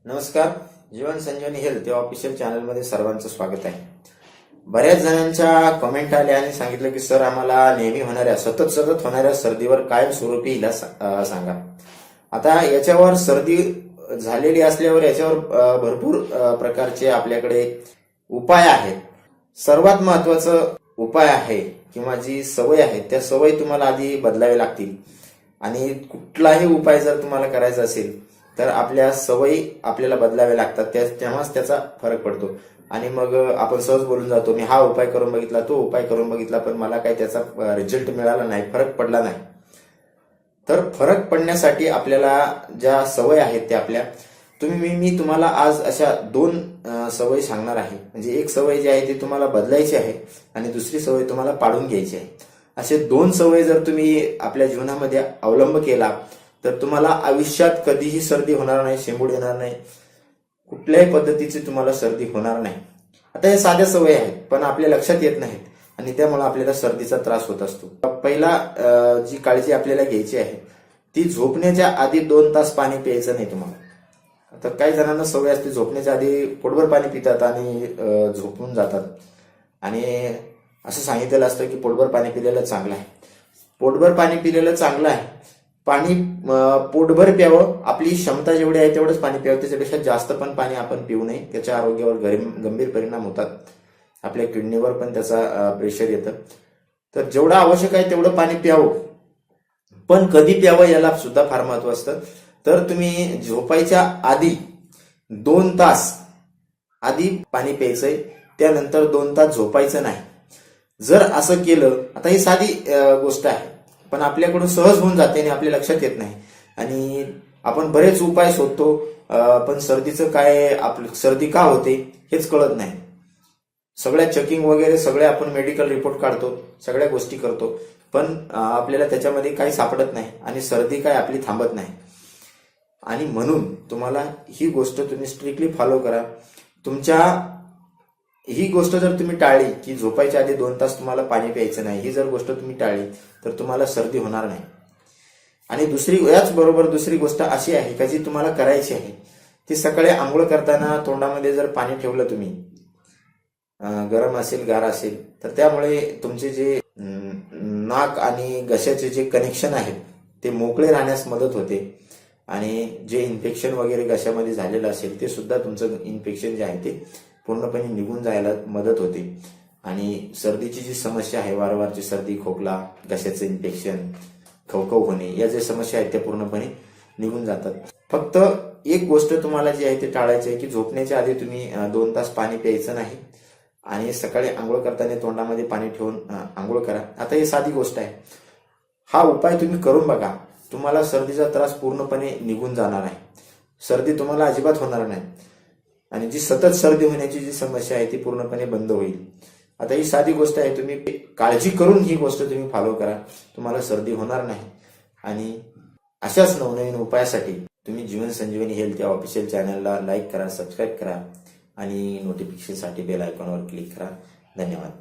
नमस्कार. जीवन संजीवनी हेल्थ या ऑफिशियल चॅनलमध्ये सर्वांचं स्वागत आहे. बऱ्याच जणांच्या कमेंट आल्या आणि सांगितलं की सर आम्हाला नेहमी होणाऱ्या सतत होणाऱ्या सर्दीवर कायमस्वरूपी इलाज सांगा. आता याच्यावर सर्दी झालेली असल्यावर याच्यावर भरपूर प्रकारचे आपल्याकडे उपाय आहेत. सर्वात महत्वाचं उपाय आहे किंवा जी सवय आहे त्या सवय तुम्हाला आधी बदलावी लागतील. आणि कुठलाही उपाय जर तुम्हाला करायचा असेल तर आपल्या सवयी आपल्याला बदलाव्या लागतात, तेव्हाच त्याचा फरक पडतो. आणि मग आपण सहज बोलून जातो, मी हा उपाय करून बघितला, तो उपाय करून बघितला, पण मला काही त्याचा रिझल्ट मिळाला नाही, फरक पडला नाही. तर फरक पडण्यासाठी आपल्याला ज्या सवय आहेत त्या आपल्या मी तुम्हाला आज अशा दोन सवयी सांगणार आहे. म्हणजे एक सवय जी आहे ती तुम्हाला बदलायची आहे आणि दुसरी सवय तुम्हाला पाडून घ्यायची आहे. असे दोन सवय जर तुम्ही आपल्या जीवनामध्ये अवलंब केला तर तुम्हाला आयुष्यात कधीही सर्दी होणार नाही, शेंबूड येणार नाही, कुठल्याही पद्धतीची तुम्हाला सर्दी होणार नाही. आता हे साध्या सवयी आहेत पण आपल्या लक्षात येत नाहीत आणि त्यामुळे आपल्याला सर्दीचा त्रास होत असतो. पहिला जी काळजी आपल्याला घ्यायची आहे ती झोपण्याच्या आधी 2 तास पाणी प्यायचं नाही तुम्हाला. आता काही जणांना सवय असते झोपण्याच्या आधी पोटभर पाणी पितात आणि झोपून जातात. आणि असं सांगितलेलं असतं की पोटभर पाणी पिलेलं चांगलं आहे. पोटभर पाणी पिलेलं चांगलं आहे. पाणी पोटभर प्यावं, आपली क्षमता जेवढी आहे तेवढंच पाणी प्यावं, त्याच्यापेक्षा जास्त पण पाणी आपण पिऊ नये. त्याच्या आरोग्यावर गंभीर परिणाम होतात. आपल्या किडनीवर पण त्याचा प्रेशर येतं. तर जेवढं आवश्यक आहे तेवढं पाणी प्यावं, पण कधी प्यावं याला सुद्धा फार महत्व असतं. तर तुम्ही झोपायच्या आधी 2 तास आधी पाणी प्यायचंय, त्यानंतर 2 तास झोपायचं नाही. जर असं केलं, आता ही साधी गोष्ट आहे पण आपल्याकडून सहज होऊन जाते आणि आपल्या लक्षात येत नाही. आणि आपण बरेच उपाय शोधतो पण सर्दीचं काय, आपलं सर्दी का होते हेच कळत नाही. सगळ्या चेकिंग वगैरे सगळे आपण मेडिकल रिपोर्ट काढतो, सगळ्या गोष्टी करतो, पण आपल्याला त्याच्यामध्ये काही सापडत नाही आणि सर्दी काय आपली थांबत नाही. आणि म्हणून तुम्हाला ही गोष्ट तुम्ही स्ट्रिक्टली फॉलो करा. ही गोष्ट जर तुम्ही टाळली की झोपायच्या आधी 2 तास तुम्हाला पाणी प्यायचं नाही, ही जर गोष्ट तुम्ही टाळली तर तुम्हाला सर्दी होणार नाही. आणि याच बरोबर दुसरी गोष्ट अशी आहे का जी तुम्हाला करायची आहे ती सकाळी आंघोळ करताना तोंडामध्ये जर पाणी ठेवलं तुम्ही, गरम असेल गार असेल, तर त्यामुळे तुमचे जे नाक आणि घशाचे जे कनेक्शन आहेत ते मोकळे राहण्यास मदत होते. आणि जे इन्फेक्शन वगैरे घशामध्ये झालेलं असेल ते सुद्धा तुमचं इन्फेक्शन जे आहे ते पूर्णपणे निघून जायला मदत होते. आणि सर्दीची जी समस्या आहे, वारंवारची सर्दी, खोकला, घशाचं इन्फेक्शन, खवखव होणे, या ज्या समस्या आहेत त्या पूर्णपणे निघून जातात. फक्त एक गोष्ट तुम्हाला जी आहे ते टाळायची आहे की झोपण्याच्या आधी तुम्ही 2 तास पाणी प्यायचं नाही आणि सकाळी आंघोळ करताना तोंडामध्ये पाणी ठेवून आंघोळ करा. आता ही साधी गोष्ट आहे. हा उपाय तुम्ही करून बघा, तुम्हाला सर्दीचा त्रास पूर्णपणे निघून जाणार आहे. सर्दी तुम्हाला अजिबात होणार नाही आणि जी सतत सर्दी होण्याची जी समस्या आहे ती पूर्णपणे बंद होईल. आता ही साधी गोष्ट आहे, तुम्ही काळजी करून ही गोष्ट तुम्ही फॉलो करा, तुम्हाला सर्दी होणार नाही. आणि अशाच नवनवीन उपायासाठी तुम्ही जीवन संजीवनी हेल्थ या ऑफिशियल चॅनलला लाईक करा, सबस्क्राईब करा आणि नोटिफिकेशनसाठी बेल आयकॉनवर क्लिक करा. धन्यवाद.